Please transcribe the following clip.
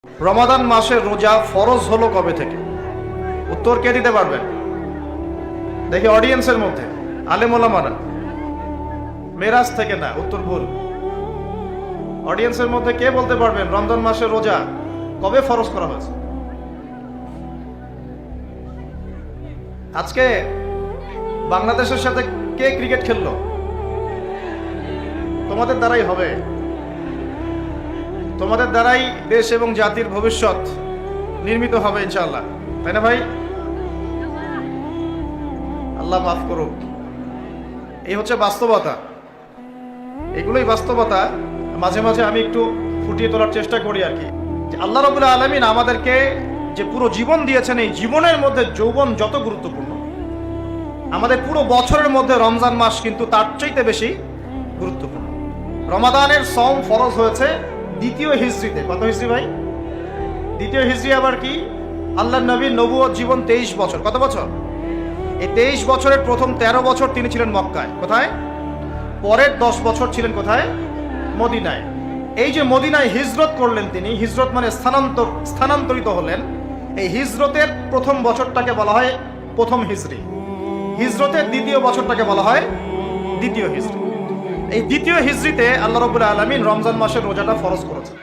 রমাদান মাসের রোজা ফরজ হলো কবে থেকে? উত্তর কে দিতে পারবেন? দেখি অডিয়েন্সের মধ্যে আলেম ওলামারা। মেরাজ থেকে না, উত্তর ভুল। অডিয়েন্সের মধ্যে কে বলতে পারবেন রমজান মাসের রোজা কবে ফরজ করা হয়েছে? আজকে বাংলাদেশের সাথে কে ক্রিকেট খেললো? তোমাদের দ্বারাই হবে, তোমাদের দ্বারাই দেশ এবং জাতির ভবিষ্যৎ নির্মিত হবে ইনশাআল্লাহ, তাই না ভাই? আল্লাহ মাফ করুক। এই হচ্ছে বাস্তবতা, এগুলোই বাস্তবতা। মাঝে মাঝে আমি একটু ফুটিয়ে তোলার চেষ্টা করি আর কি। আল্লাহ রাব্বুল আলামিন আমাদেরকে যে পুরো জীবন দিয়েছেন, এই জীবনের মধ্যে যৌবন যত গুরুত্বপূর্ণ, আমাদের পুরো বছরের মধ্যে রমজান মাস কিন্তু তার চাইতে বেশি গুরুত্বপূর্ণ। রমাদানের সওম ফরজ হয়েছে দ্বিতীয় হিজরিতে। কত হিজরি ভাই? দ্বিতীয় হিজরি আবার কি? আল্লাহর নবীর নবুয়ত জীবন 23 বছর। কত বছর? এই 23 বছরের প্রথম 13 বছর তিনি ছিলেন মক্কায়। কোথায়? পরের 10 বছর ছিলেন কোথায়? মদিনায়। এই যে মদিনায় হিজরত করলেন তিনি, হিজরত মানে স্থানান্তরিত হলেন। এই হিজরতের প্রথম বছরটাকে বলা হয় প্রথম হিজরি, হিজরতের দ্বিতীয় বছরটাকে বলা হয় দ্বিতীয় হিজরি। এই দ্বিতীয় হিজরিতে আল্লাহ রাব্বুল আলামিন রমজান মাসের রোজাটা ফরজ করেছেন।